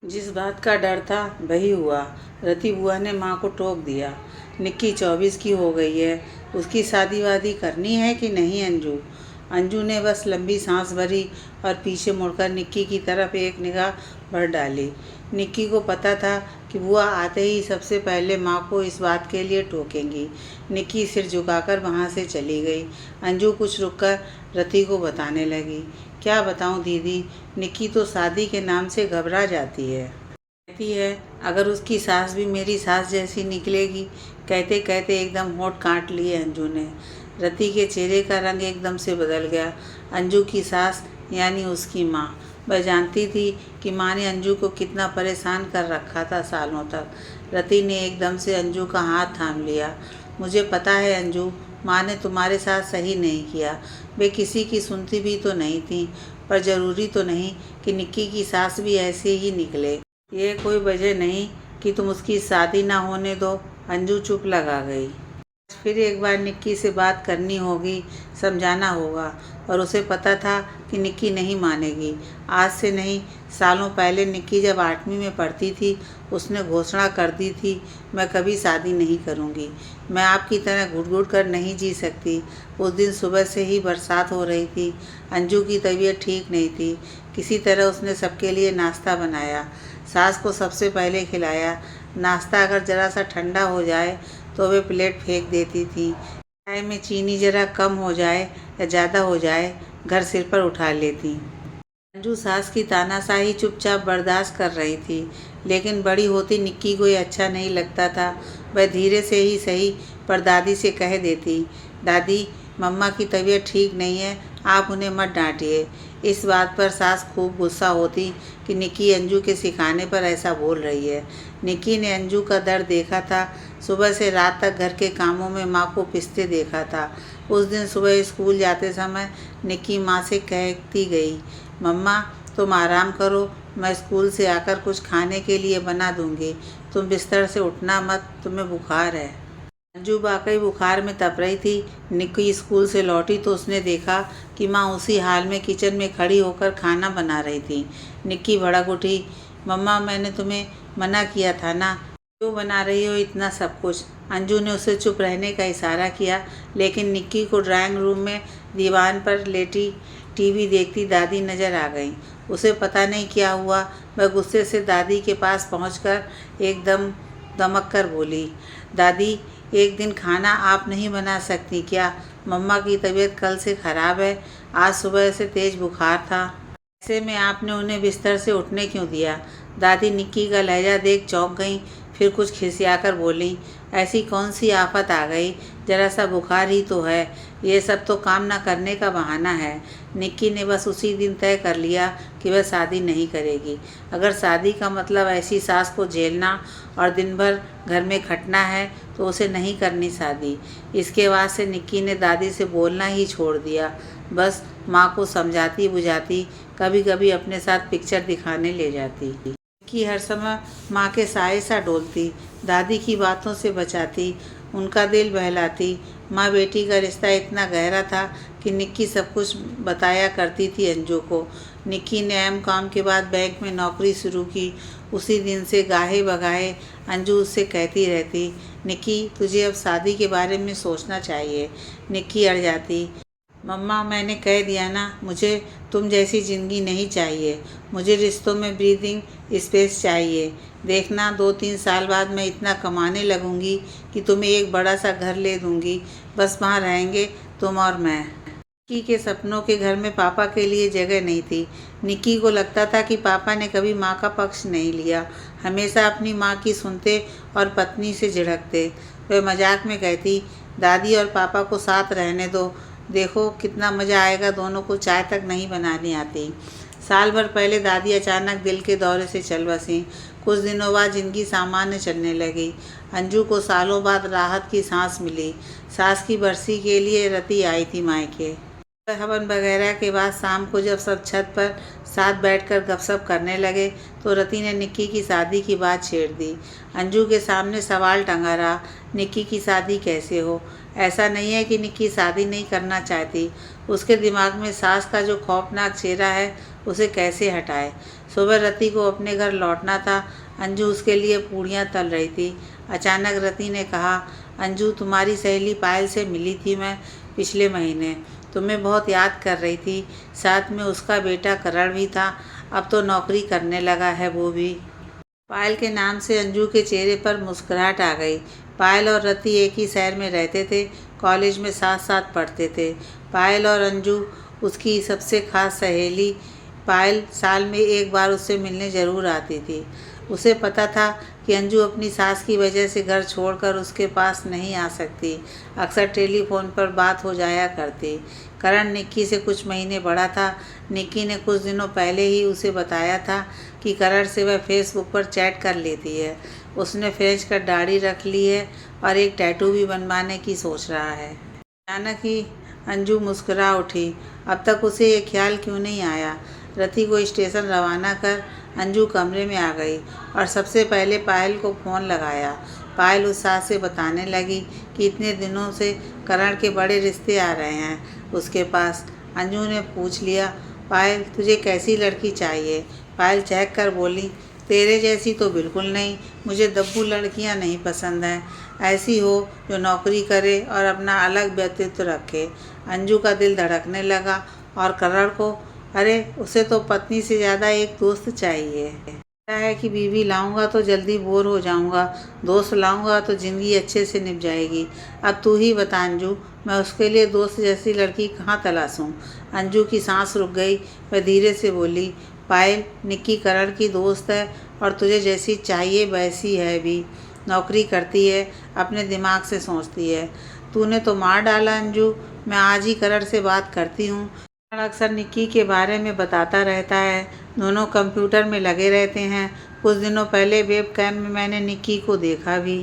जिस बात का डर था वही हुआ। रति बुआ ने माँ को टोक दिया। निक्की 24 की हो गई है, उसकी शादी वादी करनी है कि नहीं अंजू? अंजू ने बस लंबी सांस भरी और पीछे मुड़कर निक्की की तरफ एक निगाह भर डाली। निक्की को पता था कि बुआ आते ही सबसे पहले माँ को इस बात के लिए टोकेंगी। निक्की सिर झुकाकर वहाँ से चली गई। अंजू कुछ रुककर रति को बताने लगी। क्या बताऊँ दीदी, निक्की तो शादी के नाम से घबरा जाती है। कहती है अगर उसकी सास भी मेरी सास जैसी निकलेगी। कहते कहते एकदम होंठ काट लिए अंजू ने। रति के चेहरे का रंग एकदम से बदल गया। अंजू की सास यानी उसकी माँ। वह जानती थी कि माँ ने अंजू को कितना परेशान कर रखा था सालों तक। रति ने एकदम से अंजू का हाथ थाम लिया। मुझे पता है अंजू, माँ ने तुम्हारे साथ सही नहीं किया। वे किसी की सुनती भी तो नहीं थी, पर ज़रूरी तो नहीं कि निक्की की सास भी ऐसे ही निकले। ये कोई वजह नहीं कि तुम उसकी शादी ना होने दो। अंजू चुप लगा गई। फिर एक बार निक्की से बात करनी होगी, समझाना होगा। और उसे पता था कि निक्की नहीं मानेगी। आज से नहीं, सालों पहले निक्की जब 8वीं में पढ़ती थी, उसने घोषणा कर दी थी, मैं कभी शादी नहीं करूँगी। मैं आपकी तरह घुट घुट कर नहीं जी सकती। उस दिन सुबह से ही बरसात हो रही थी। अंजू की तबीयत ठीक नहीं थी। किसी तरह उसने सबके लिए नाश्ता बनाया, सास को सबसे पहले खिलाया। नाश्ता अगर ज़रा सा ठंडा हो जाए तो वे प्लेट फेंक देती थी। चाय में चीनी ज़रा कम हो जाए या ज़्यादा हो जाए, घर सिर पर उठा लेती। अंजू सास की तानाशाही चुपचाप बर्दाश्त कर रही थी, लेकिन बड़ी होती निक्की को ये अच्छा नहीं लगता था। वह धीरे से ही सही पर दादी से कह देती, दादी मम्मा की तबीयत ठीक नहीं है, आप उन्हें मत डांटिए। इस बात पर सास खूब गुस्सा होती कि निक्की अंजू के सिखाने पर ऐसा बोल रही है। निक्की ने अंजू का दर्द देखा था। सुबह से रात तक घर के कामों में माँ को पिसते देखा था। उस दिन सुबह स्कूल जाते समय निक्की माँ से कहती गई, मम्मा तुम आराम करो, मैं स्कूल से आकर कुछ खाने के लिए बना दूंगी। तुम बिस्तर से उठना मत, तुम्हें बुखार है। अंजू वाकई बुखार में तप रही थी। निक्की स्कूल से लौटी तो उसने देखा कि माँ उसी हाल में किचन में खड़ी होकर खाना बना रही थी। निक्की भड़क उठी, मम्मा मैंने तुम्हें मना किया था ना, क्यों बना रही हो इतना सब कुछ? अंजू ने उसे चुप रहने का इशारा किया, लेकिन निक्की को ड्राइंग रूम में दीवान पर लेटी टीवी देखती दादी नज़र आ गई। उसे पता नहीं क्या हुआ, वह गुस्से से दादी के पास पहुंचकर एकदम दमक कर बोली, दादी एक दिन खाना आप नहीं बना सकती क्या? मम्मा की तबीयत कल से ख़राब है, आज सुबह से तेज़ बुखार था। ऐसे में आपने उन्हें बिस्तर से उठने क्यों दिया? दादी निक्की का लहजा देख चौंक गईं, फिर कुछ खिसियाकर बोली, ऐसी कौन सी आफत आ गई, जरा सा बुखार ही तो है, ये सब तो काम ना करने का बहाना है। निक्की ने बस उसी दिन तय कर लिया कि वह शादी नहीं करेगी। अगर शादी का मतलब ऐसी सास को झेलना और दिन भर घर में खटना है तो उसे नहीं करनी शादी। इसके बाद से निक्की ने दादी से बोलना ही छोड़ दिया। बस माँ को समझाती बुझाती, कभी कभी अपने साथ पिक्चर दिखाने ले जाती। कि हर समय माँ के साए सा डोलती, दादी की बातों से बचाती, उनका दिल बहलाती। माँ बेटी का रिश्ता इतना गहरा था कि निक्की सब कुछ बताया करती थी अंजू को। निक्की ने एम.कॉम के बाद बैंक में नौकरी शुरू की। उसी दिन से गाहे बगाहे अंजू उससे कहती रहती, निक्की तुझे अब शादी के बारे में सोचना चाहिए। निक्की अड़ जाती, मम्मा मैंने कह दिया ना, मुझे तुम जैसी ज़िंदगी नहीं चाहिए। मुझे रिश्तों में ब्रीदिंग स्पेस चाहिए। देखना 2-3 साल बाद मैं इतना कमाने लगूंगी कि तुम्हें एक बड़ा सा घर ले दूंगी। बस वहाँ रहेंगे तुम और मैं। निक्की के सपनों के घर में पापा के लिए जगह नहीं थी। निक्की को लगता था कि पापा ने कभी माँ का पक्ष नहीं लिया, हमेशा अपनी माँ की सुनते और पत्नी से झिड़कते। वह मजाक में कहती, दादी और पापा को साथ रहने दो, देखो कितना मज़ा आएगा, दोनों को चाय तक नहीं बनानी आती। साल भर पहले दादी अचानक दिल के दौरे से चल बसीं। कुछ दिनों बाद ज़िंदगी सामान्य चलने लगी। अंजू को सालों बाद राहत की सांस मिली। सास की बरसी के लिए रति आई थी मायके। हवन वगैरह के बाद शाम को जब सब छत पर साथ बैठकर गपशप करने लगे तो रति ने निक्की की शादी की बात छेड़ दी। अंजू के सामने सवाल टंगा रहा, निक्की की शादी कैसे हो? ऐसा नहीं है कि निक्की शादी नहीं करना चाहती, उसके दिमाग में सास का जो खौफनाक चेहरा है उसे कैसे हटाए? सुबह रति को अपने घर लौटना था। अंजू उसके लिए पूड़ियाँ तल रही थी। अचानक रति ने कहा, अंजू, तुम्हारी सहेली पायल से मिली थी मैं पिछले महीने। तुम्हें बहुत याद कर रही थी। साथ में उसका बेटा करण भी था। अब तो नौकरी करने लगा है वो भी। पायल के नाम से अंजू के चेहरे पर मुस्कुराहट आ गई। पायल और रति एक ही शहर में रहते थे, कॉलेज में साथ साथ पढ़ते थे। पायल और अंजू उसकी सबसे खास सहेली। पायल साल में एक बार उससे मिलने ज़रूर आती थी। उसे पता था कि अंजू अपनी सास की वजह से घर छोड़कर उसके पास नहीं आ सकती। अक्सर टेलीफोन पर बात हो जाया करती। करण निक्की से कुछ महीने बड़ा था। निक्की ने कुछ दिनों पहले ही उसे बताया था कि करण से वह फेसबुक पर चैट कर लेती है। उसने फ्रेंच कट दाढ़ी रख ली है और एक टैटू भी बनवाने की सोच रहा है। अचानक ही अंजू मुस्कुरा उठी। अब तक उसे ये ख्याल क्यों नहीं आया। रति को स्टेशन रवाना कर अंजू कमरे में आ गई और सबसे पहले पायल को फ़ोन लगाया। पायल उत्साह से बताने लगी कि इतने दिनों से करण के बड़े रिश्ते आ रहे हैं उसके पास। अंजू ने पूछ लिया, पायल, तुझे कैसी लड़की चाहिए? पायल चहक कर बोली, तेरे जैसी तो बिल्कुल नहीं। मुझे दब्बू लड़कियां नहीं पसंद हैं। ऐसी हो जो नौकरी करे और अपना अलग व्यक्तित्व रखे। अंजू का दिल धड़कने लगा। और करण को? अरे, उसे तो पत्नी से ज़्यादा एक दोस्त चाहिए। कहता है कि बीवी लाऊंगा तो जल्दी बोर हो जाऊंगा, दोस्त लाऊंगा तो ज़िंदगी अच्छे से निभ जाएगी। अब तू ही बता अंजू, मैं उसके लिए दोस्त जैसी लड़की कहाँ तलाशूं? अंजू की सांस रुक गई। वह धीरे से बोली, पायल, निक्की करण की दोस्त है और तुझे जैसी चाहिए वैसी है भी। नौकरी करती है, अपने दिमाग से सोचती है। तूने तो मार डाला अंजू। मैं आज ही करण से बात करती हूँ। करण अक्सर निक्की के बारे में बताता रहता है। दोनों कंप्यूटर में लगे रहते हैं। कुछ दिनों पहले वेबकैम में मैंने निक्की को देखा भी।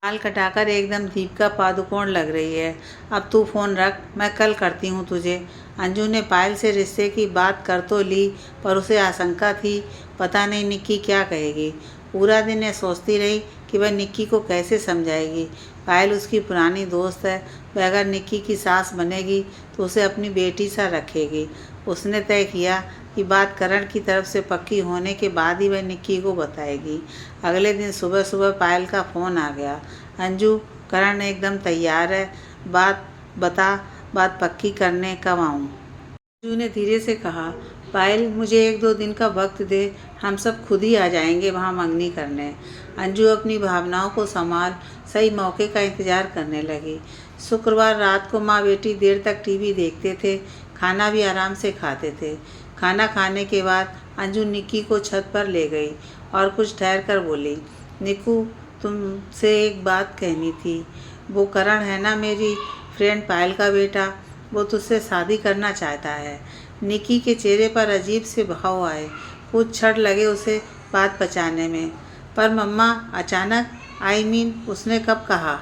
बाल कटाकर एकदम दीपिका पादुकोण लग रही है। अब तू फ़ोन रख, मैं कल करती हूँ तुझे। अंजू ने पायल से रिश्ते की बात कर तो ली, पर उसे आशंका थी, पता नहीं निक्की क्या कहेगी। पूरा दिन यह सोचती रही कि वह निक्की को कैसे समझाएगी। पायल उसकी पुरानी दोस्त है। वह अगर निक्की की सास बनेगी तो उसे अपनी बेटी सा रखेगी। उसने तय किया कि बात करण की तरफ से पक्की होने के बाद ही वह निक्की को बताएगी। अगले दिन सुबह सुबह पायल का फ़ोन आ गया। अंजू, करण एकदम तैयार है, बात बता, बात पक्की करने कब आऊँ? अंजू ने धीरे से कहा, पायल, मुझे 1-2 दिन का वक्त दे, हम सब खुद ही आ जाएंगे वहाँ मंगनी करने। अंजू अपनी भावनाओं को संभाल सही मौके का इंतज़ार करने लगी। शुक्रवार रात को माँ बेटी देर तक टीवी देखते थे, खाना भी आराम से खाते थे। खाना खाने के बाद अंजू निक्की को छत पर ले गई और कुछ ठहर कर बोली, निक्कू, तुमसे एक बात कहनी थी। वो करण है ना, मेरी फ्रेंड पायल का बेटा, वो तुझसे शादी करना चाहता है। निक्की के चेहरे पर अजीब से भाव आए। कुछ क्षण लगे उसे बात पचाने में। पर मम्मा, अचानक, उसने कब कहा?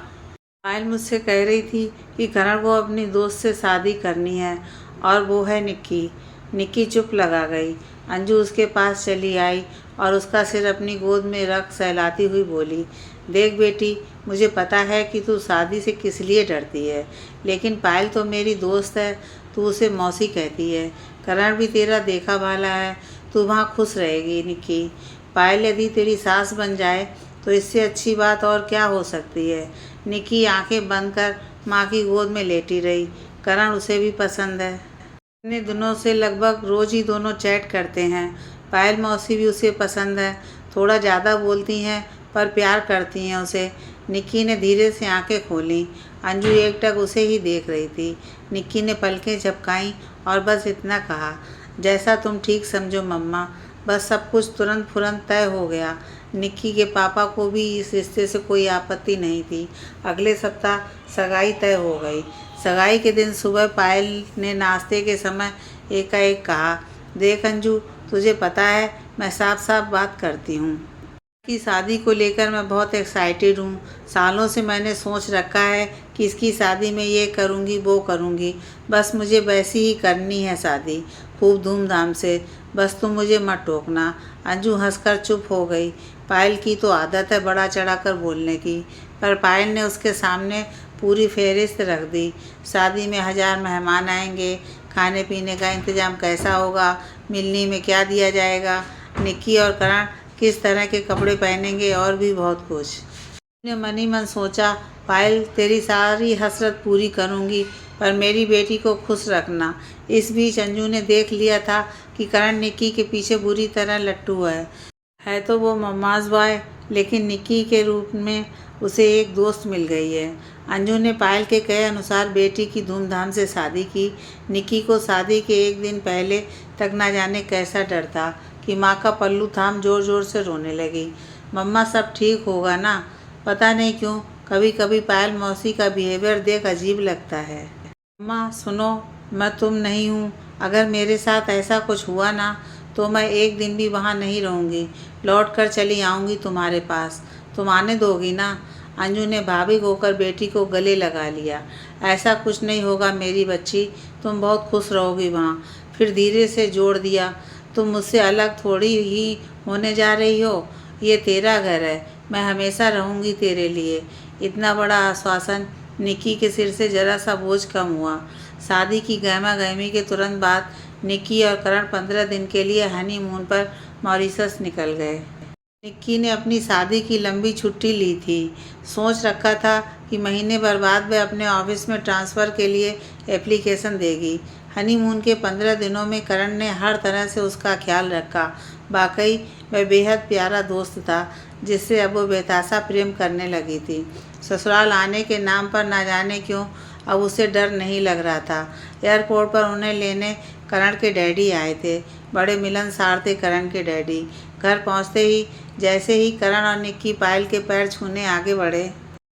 पायल मुझसे कह रही थी कि करण को अपनी दोस्त से शादी करनी है और वो है निक्की। निक्की चुप लगा गई। अंजू उसके पास चली आई और उसका सिर अपनी गोद में रख सहलाती हुई बोली, देख बेटी, मुझे पता है कि तू शादी से किस लिए डरती है, लेकिन पायल तो मेरी दोस्त है। तू उसे मौसी कहती है। करण भी तेरा देखा भाला है। तू वहाँ खुश रहेगी निक्की। पायल यदि तेरी सास बन जाए तो इससे अच्छी बात और क्या हो सकती है। निक्की आंखें बंद कर माँ की गोद में लेटी रही। करण उसे भी पसंद है। इतने दिनों से लगभग रोज़ ही दोनों चैट करते हैं। पायल मौसी भी उसे पसंद है। थोड़ा ज़्यादा बोलती हैं पर प्यार करती हैं उसे। निक्की ने धीरे से आंखें खोलीं। अंजू एकटक उसे ही देख रही थी। निक्की ने पलकें झपकाईं और बस इतना कहा, जैसा तुम ठीक समझो मम्मा। बस सब कुछ तुरंत फुरंत तय हो गया। निक्की के पापा को भी इस रिश्ते से कोई आपत्ति नहीं थी। अगले सप्ताह सगाई तय हो गई। सगाई के दिन सुबह पायल ने नाश्ते के समय एकाएक कहा, देख अंजू, तुझे पता है मैं साफ साफ बात करती हूँ कि शादी को लेकर मैं बहुत एक्साइटेड हूँ। सालों से मैंने सोच रखा है कि इसकी शादी में ये करूँगी वो करूँगी। बस मुझे वैसी ही करनी है शादी, खूब धूमधाम से। बस तुम मुझे मत टोकना। अंजू हंसकर चुप हो गई। पायल की तो आदत है बड़ा चढ़ाकर बोलने की, पर पायल ने उसके सामने पूरी फहरिस्त रख दी। शादी में 1000 मेहमान आएंगे, खाने पीने का इंतज़ाम कैसा होगा, मिलनी में क्या दिया जाएगा। निक्की और करण किस तरह के कपड़े पहनेंगे और भी बहुत कुछ। ने मन ही मन सोचा, पायल तेरी सारी हसरत पूरी करूंगी, पर मेरी बेटी को खुश रखना। इस बीच अंजू ने देख लिया था कि करण निक्की के पीछे बुरी तरह लट्टू है तो वो मम्माज बॉय, लेकिन निक्की के रूप में उसे एक दोस्त मिल गई है। अंजू ने पायल के कहे अनुसार बेटी की धूमधाम से शादी की। निक्की को शादी के एक दिन पहले तक ना जाने कैसा डर था कि माँ का पल्लू थाम जोर जोर से रोने लगी। मम्मा सब ठीक होगा ना? पता नहीं क्यों कभी कभी पायल मौसी का बिहेवियर देख अजीब लगता है। मम्मा सुनो, मैं तुम नहीं हूँ। अगर मेरे साथ ऐसा कुछ हुआ ना तो मैं एक दिन भी वहाँ नहीं रहूँगी, लौट कर चली आऊँगी तुम्हारे पास। तुम आने दोगी ना? अंजू ने भावुक होकर बेटी को गले लगा लिया। ऐसा कुछ नहीं होगा मेरी बच्ची, तुम बहुत खुश रहोगी वहाँ। फिर धीरे से जोड़ दिया, तुम मुझसे अलग थोड़ी ही होने जा रही हो। ये तेरा घर है, मैं हमेशा रहूँगी तेरे लिए। इतना बड़ा आश्वासन, निक्की के सिर से जरा सा बोझ कम हुआ। शादी की गहमा गहमी के तुरंत बाद निक्की और करण 15 दिन के लिए हनीमून पर मॉरिशस निकल गए। निक्की ने अपनी शादी की लंबी छुट्टी ली थी। सोच रखा था कि महीने भर बाद वह अपने ऑफिस में ट्रांसफ़र के लिए एप्लीकेशन देगी। हनीमून के 15 दिनों में करण ने हर तरह से उसका ख्याल रखा। वाकई वह बेहद प्यारा दोस्त था जिससे अब वो बेतासा प्रेम करने लगी थी। ससुराल आने के नाम पर ना जाने क्यों अब उसे डर नहीं लग रहा था। एयरपोर्ट पर उन्हें लेने करण के डैडी आए थे। बड़े मिलनसार थे करण के डैडी। घर पहुंचते ही जैसे ही करण और निक्की पायल के पैर छूने आगे बढ़े,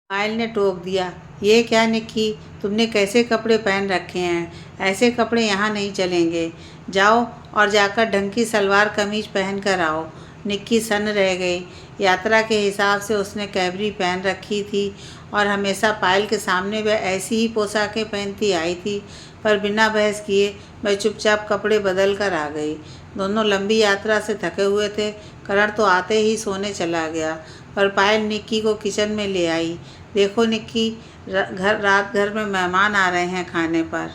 पायल ने टोक दिया, ये क्या निक्की, तुमने कैसे कपड़े पहन रखे हैं? ऐसे कपड़े यहाँ नहीं चलेंगे। जाओ और जाकर ढंग की सलवार कमीज पहन कर आओ। निक्की सन्न रह गई। यात्रा के हिसाब से उसने कैबरी पहन रखी थी और हमेशा पायल के सामने वह ऐसी ही पोशाकें पहनती आई थी, पर बिना बहस किए वह चुपचाप कपड़े बदल कर आ गई। दोनों लंबी यात्रा से थके हुए थे। करण तो आते ही सोने चला गया, पर पायल निक्की को किचन में ले आई। देखो निक्की, रात घर में मेहमान आ रहे हैं खाने पर।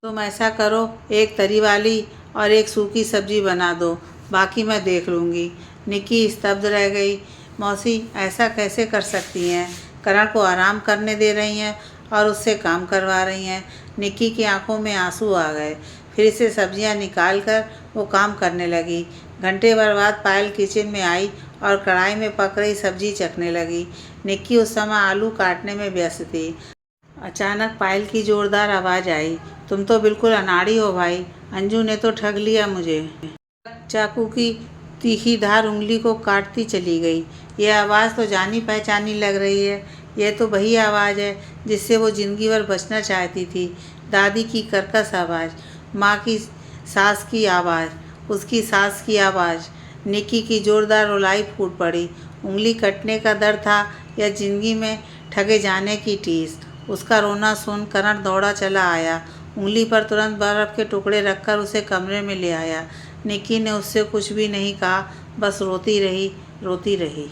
तुम ऐसा करो, एक तरी वाली और एक सूखी सब्जी बना दो, बाकी मैं देख लूँगी। निक्की स्तब्ध रह गई। मौसी ऐसा कैसे कर सकती हैं? करण को आराम करने दे रही हैं और उससे काम करवा रही हैं। निक्की की आंखों में आंसू आ गए। फिर से सब्जियां निकाल कर वो काम करने लगी। घंटे भर बाद पायल किचन में आई और कढ़ाई में पक रही सब्जी चखने लगी। निक्की उस समय आलू काटने में व्यस्त थी। अचानक पायल की जोरदार आवाज़ आई, तुम तो बिल्कुल अनाड़ी हो भाई, अंजू ने तो ठग लिया मुझे। चाकू की तीखी धार उंगली को काटती चली गई। यह आवाज़ तो जानी पहचानी लग रही है। यह तो वही आवाज़ है जिससे वो ज़िंदगी भर बचना चाहती थी। दादी की कर्कश आवाज़, माँ की सास की आवाज़, उसकी सास की आवाज़। निक्की की जोरदार रुलाई फूट पड़ी। उंगली कटने का डर था या जिंदगी में ठगे जाने की टीस। उसका रोना सुन करण दौड़ा चला आया। उंगली पर तुरंत बर्फ़ के टुकड़े रखकर उसे कमरे में ले आया। निक्की ने उससे कुछ भी नहीं कहा, बस रोती रही।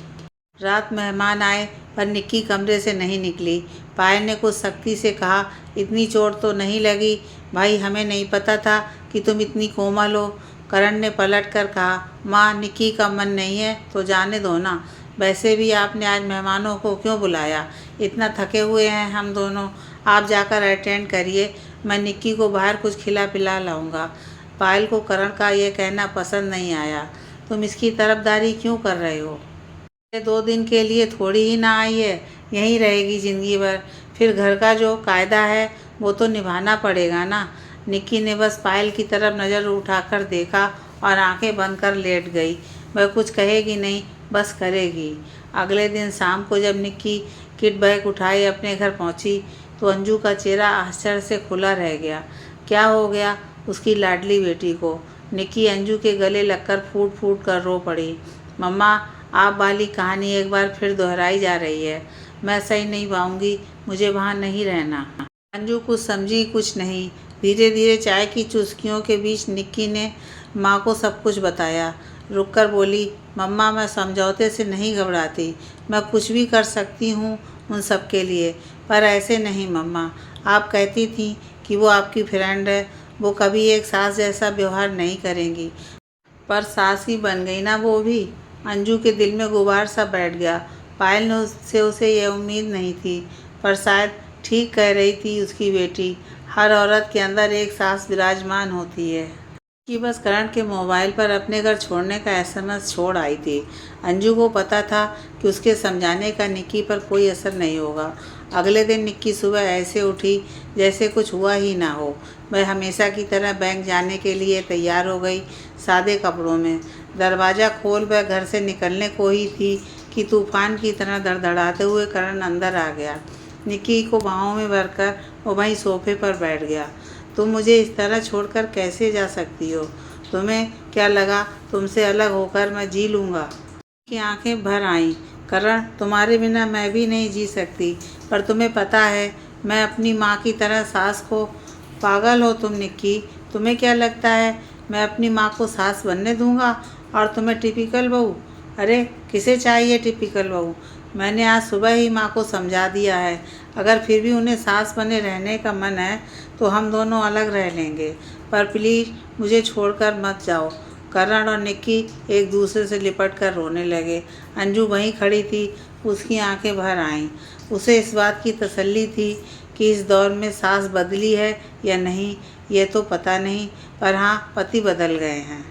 रात मेहमान आए पर निक्की कमरे से नहीं निकली। पायल ने कुछ सख्ती से कहा, इतनी चोट तो नहीं लगी भाई, हमें नहीं पता था कि तुम इतनी कोमल हो। करण ने पलट कर कहा, माँ निक्की का मन नहीं है तो जाने दो ना। वैसे भी आपने आज मेहमानों को क्यों बुलाया? इतना थके हुए हैं हम दोनों, आप जाकर अटेंड करिए, मैं निक्की को बाहर कुछ खिला पिला लाऊंगा। पायल को करण का यह कहना पसंद नहीं आया। तुम इसकी तरफदारी क्यों कर रहे हो? ये 2 दिन के लिए थोड़ी ही ना आई है, यहीं रहेगी ज़िंदगी भर। फिर घर का जो कायदा है वो तो निभाना पड़ेगा ना। निक्की ने बस पायल की तरफ नज़र उठाकर देखा और आंखें बंद कर लेट गई। वह कुछ कहेगी नहीं, बस करेगी। अगले दिन शाम को जब निक्की किट बैग उठाए अपने घर पहुंची तो अंजू का चेहरा आश्चर्य से खुला रह गया। क्या हो गया उसकी लाडली बेटी को? निक्की अंजू के गले लगकर फूट फूट कर रो पड़ी। मम्मा, आप वाली कहानी एक बार फिर दोहराई जा रही है। मैं सही नहीं पाऊंगी, मुझे वहाँ नहीं रहना। अंजू कुछ समझी कुछ नहीं। धीरे धीरे चाय की चुस्कियों के बीच निक्की ने माँ को सब कुछ बताया। रुककर बोली, मम्मा मैं समझौते से नहीं घबराती, मैं कुछ भी कर सकती हूँ उन सब के लिए, पर ऐसे नहीं मम्मा। आप कहती थी कि वो आपकी फ्रेंड है, वो कभी एक सास जैसा व्यवहार नहीं करेंगी। पर सास ही बन गई ना वो भी। अंजू के दिल में गुबार सा बैठ गया। पायल ने उससे उसे यह उम्मीद नहीं थी, पर शायद ठीक कह रही थी उसकी बेटी। हर औरत के अंदर एक सास विराजमान होती है कि बस करण के मोबाइल पर अपने घर छोड़ने का एसएमएस छोड़ आई थी। अंजू को पता था कि उसके समझाने का निक्की पर कोई असर नहीं होगा। अगले दिन निक्की सुबह ऐसे उठी जैसे कुछ हुआ ही ना हो। वह हमेशा की तरह बैंक जाने के लिए तैयार हो गई, सादे कपड़ों में। दरवाज़ा खोल वह घर से निकलने को ही थी कि तूफान की तरह धड़धड़ाते हुए करण अंदर आ गया। निक्की को बाहों में भरकर वो वहीं सोफे पर बैठ गया। तुम मुझे इस तरह छोड़कर कैसे जा सकती हो? तुम्हें क्या लगा तुमसे अलग होकर मैं जी लूँगा? की आंखें भर आईं। करण, तुम्हारे बिना मैं भी नहीं जी सकती, पर तुम्हें पता है मैं अपनी माँ की तरह सास को। पागल हो तुम निक्की। तुम्हें क्या लगता है मैं अपनी माँ को सास बनने दूँगा और तुम्हें टिपिकल बहू? अरे किसे चाहिए टिपिकल बहू? मैंने आज सुबह ही माँ को समझा दिया है। अगर फिर भी उन्हें सास बने रहने का मन है तो हम दोनों अलग रह लेंगे, पर प्लीज़ मुझे छोड़कर मत जाओ। करण और निक्की एक दूसरे से लिपट कर रोने लगे। अंजू वहीं खड़ी थी, उसकी आंखें भर आईं। उसे इस बात की तसल्ली थी कि इस दौर में सास बदली है या नहीं ये तो पता नहीं, पर हाँ पति बदल गए हैं।